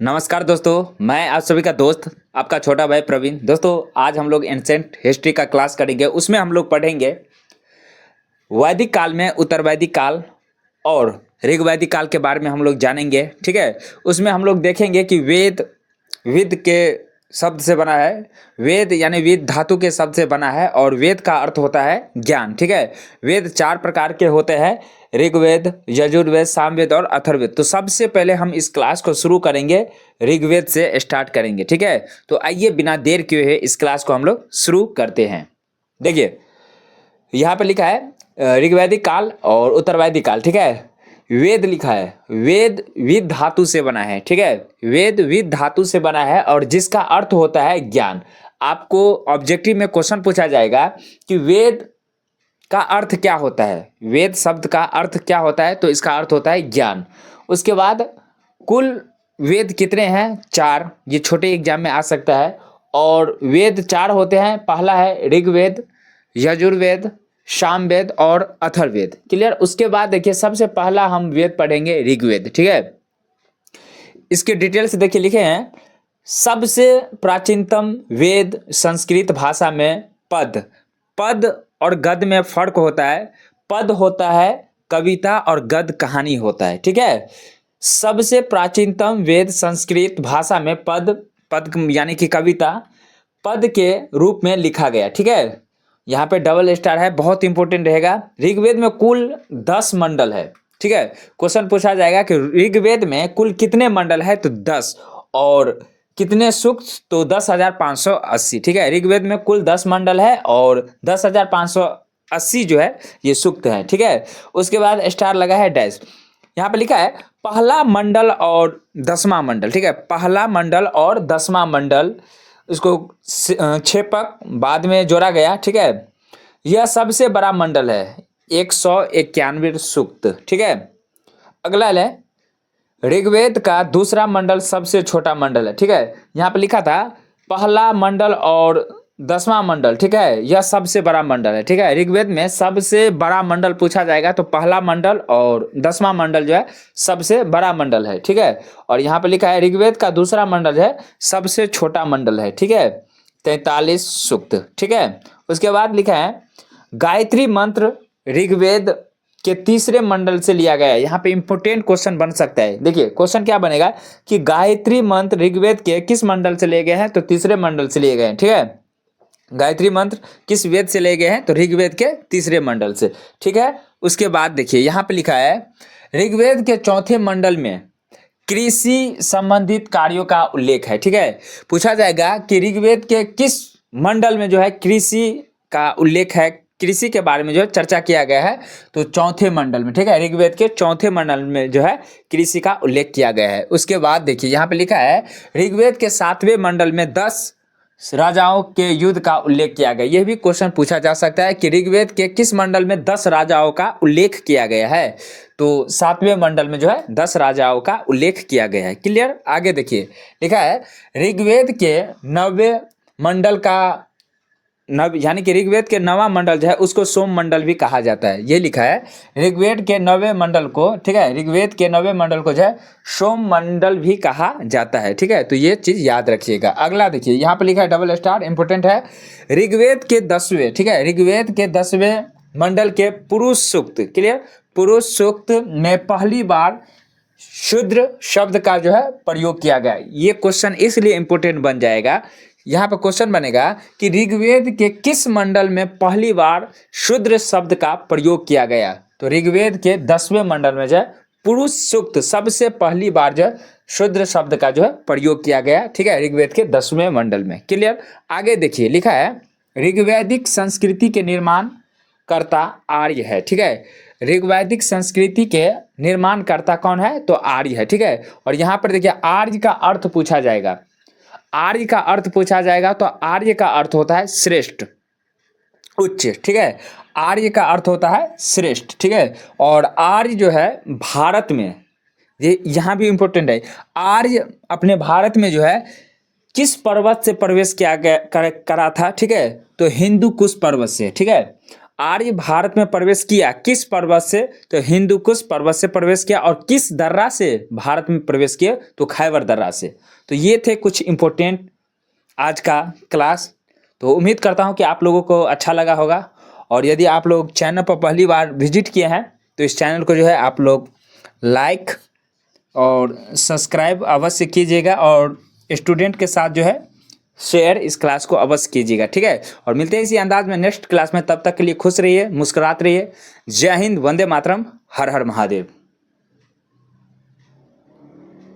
नमस्कार दोस्तों, मैं आप सभी का दोस्त आपका छोटा भाई प्रवीण। दोस्तों, आज हम लोग एंसेंट हिस्ट्री का क्लास करेंगे। उसमें हम लोग पढ़ेंगे वैदिक काल में उत्तर वैदिक काल और ऋग वैदिक काल के बारे में हम लोग जानेंगे। ठीक है, उसमें हम लोग देखेंगे कि वेद विद के शब्द से बना है। वेद यानी विद धातु के शब्द से बना है और वेद का अर्थ होता है ज्ञान। ठीक है, वेद 4 प्रकार के होते हैं, ऋग्वेद, यजुर्वेद, सामवेद और अथर्ववेद। तो सबसे पहले हम इस क्लास को शुरू करेंगे, ऋग्वेद से स्टार्ट करेंगे। ठीक है, तो आइए बिना देर किए हुए इस क्लास को हम लोग शुरू करते हैं। देखिए, यहाँ पे लिखा है ऋग्वैदिक काल और उत्तरवैदिक काल। ठीक है, वेद लिखा है, वेद विद धातु से बना है। ठीक है, वेद विद धातु से बना है और जिसका अर्थ होता है ज्ञान। आपको ऑब्जेक्टिव में क्वेश्चन पूछा जाएगा कि वेद का अर्थ क्या होता है, वेद शब्द का अर्थ क्या होता है, तो इसका अर्थ होता है ज्ञान। उसके बाद कुल वेद कितने हैं? 4। ये छोटे एग्जाम में आ सकता है। और वेद 4 होते हैं। पहला है ऋग्वेद, यजुर्वेद, सामवेद और अथर्ववेद। क्लियर। उसके बाद देखिए, सबसे पहला हम वेद पढ़ेंगे ऋग्वेद। ठीक है, इसके डिटेल्स देखिए, लिखे हैं सबसे प्राचीनतम वेद संस्कृत भाषा में पद। पद और गद में फर्क होता है। पद होता है कविता और गद कहानी होता है। ठीक है, सबसे प्राचीनतम वेद संस्कृत भाषा में पद, पद यानी कि कविता, पद के रूप में लिखा गया। ठीक है, यहाँ पे डबल स्टार है, बहुत इंपॉर्टेंट रहेगा। ऋग्वेद में कुल 10 मंडल है। ठीक है, क्वेश्चन पूछा जाएगा कि ऋग्वेद में कुल कितने मंडल है, तो 10। और कितने सूक्त, तो 10,580। ठीक है, ऋग्वेद में कुल 10 मंडल है और 10,580 जो है ये सूक्त है। ठीक है, उसके बाद स्टार लगा है डैश। यहाँ पे लिखा है पहला मंडल और 10वां मंडल। ठीक है, पहला मंडल और 10वां मंडल, इसको छेपक बाद में जोड़ा गया। ठीक है, यह सबसे बड़ा मंडल है, 191 सूक्त। ठीक है, अगला है ऋग्वेद का दूसरा मंडल सबसे छोटा मंडल है। ठीक है, यहाँ पे लिखा था पहला मंडल और 10वां मंडल। ठीक है, यह सबसे बड़ा मंडल है। ठीक है, ऋग्वेद में सबसे बड़ा मंडल पूछा जाएगा तो पहला मंडल और 10वां मंडल जो है सबसे बड़ा मंडल है। ठीक है, और यहाँ पे लिखा है ऋग्वेद का दूसरा मंडल है सबसे छोटा मंडल है। ठीक है, 43 सूक्त। ठीक है, उसके बाद लिखा है गायत्री मंत्र ऋग्वेद के तीसरे मंडल से लिया गया है। यहाँ पे इंपोर्टेंट क्वेश्चन बन सकता है। देखिए, क्वेश्चन क्या बनेगा कि गायत्री मंत्र ऋग्वेद के किस मंडल से लिए गए हैं, तो तीसरे मंडल से लिए गए हैं। ठीक है, गायत्री मंत्र किस वेद से लिए गए हैं, तो ऋग्वेद के तीसरे मंडल से। ठीक है, उसके बाद देखिए, यहाँ पे लिखा है ऋग्वेद के चौथे मंडल में कृषि संबंधित कार्यों का उल्लेख है। ठीक है, पूछा जाएगा कि ऋग्वेद के किस मंडल में जो है कृषि का उल्लेख है, कृषि के बारे में जो चर्चा किया गया है, तो चौथे मंडल में। ठीक है, ऋग्वेद के चौथे मंडल में जो है कृषि का उल्लेख किया गया है। उसके बाद देखिए, यहाँ पे लिखा है ऋग्वेद के 7वें मंडल में 10 राजाओं के युद्ध का उल्लेख किया गया। यह भी क्वेश्चन पूछा जा सकता है कि ऋग्वेद के किस मंडल में 10 राजाओं का उल्लेख किया गया है, तो 7वें मंडल में जो है 10 राजाओं का उल्लेख किया गया है। क्लियर। आगे देखिए, लिखा है ऋग्वेद के 9वें मंडल का यानी कि ऋग्वेद के 9वां मंडल जो है उसको सोम मंडल भी कहा जाता है। ये लिखा है ऋग्वेद के 9वें मंडल को। ठीक है, ऋग्वेद के 9वें मंडल को जो है सोम मंडल भी कहा जाता है। ठीक है, तो ये चीज याद रखिएगा। अगला देखिए, यहाँ पे लिखा है डबल स्टार, इंपोर्टेंट है। ऋग्वेद के 10वें, ठीक है, ऋग्वेद के 10वें मंडल के पुरुष सूक्त। क्लियर, पुरुष सूक्त में पहली बार शूद्र शब्द का जो है प्रयोग किया गया। ये क्वेश्चन इसलिए इंपोर्टेंट बन जाएगा, यहाँ पर क्वेश्चन बनेगा कि ऋग्वेद के किस मंडल में पहली बार शूद्र शब्द का प्रयोग किया गया, तो ऋग्वेद के 10वें मंडल में जो है पुरुष सूक्त सबसे पहली बार जो है शूद्र शब्द का जो है प्रयोग किया गया। ठीक है, ऋग्वेद के 10वें मंडल में। क्लियर। आगे देखिए, लिखा है ऋग्वैदिक संस्कृति के निर्माण कर्ता आर्य है। ठीक है, ऋग्वैदिक संस्कृति के निर्माणकर्ता कौन है, तो आर्य है। ठीक है, और यहाँ पर देखिए आर्य का अर्थ पूछा जाएगा। आर्य का अर्थ पूछा जाएगा तो आर्य का अर्थ होता है श्रेष्ठ, उच्च। ठीक है, आर्य का अर्थ होता है श्रेष्ठ। ठीक है, और आर्य जो है भारत में, ये यहाँ भी इंपॉर्टेंट है, आर्य अपने भारत में जो है किस पर्वत से प्रवेश किया गया करा था, ठीक है, तो हिंदू कुश पर्वत से। ठीक है, आर्य भारत में प्रवेश किया किस पर्वत से? तो हिंदुकुश पर्वत से प्रवेश किया। और किस दर्रा से भारत में प्रवेश किया? तो खैबर दर्रा से। तो ये थे कुछ इंपॉर्टेंट आज का क्लास। तो उम्मीद करता हूँ कि आप लोगों को अच्छा लगा होगा। और यदि आप लोग चैनल पर पहली बार विजिट किए हैं तो इस चैनल को जो है आप लोग लाइक और सब्सक्राइब अवश्य कीजिएगा, और स्टूडेंट के साथ जो है शेयर इस क्लास को अवश्य कीजिएगा, ठीक है। और मिलते हैं इसी अंदाज में नेक्स्ट क्लास में। तब तक के लिए खुश रहिए, मुस्कुराते रहिए। जय हिंद, वंदे मातरम, हर हर महादेव।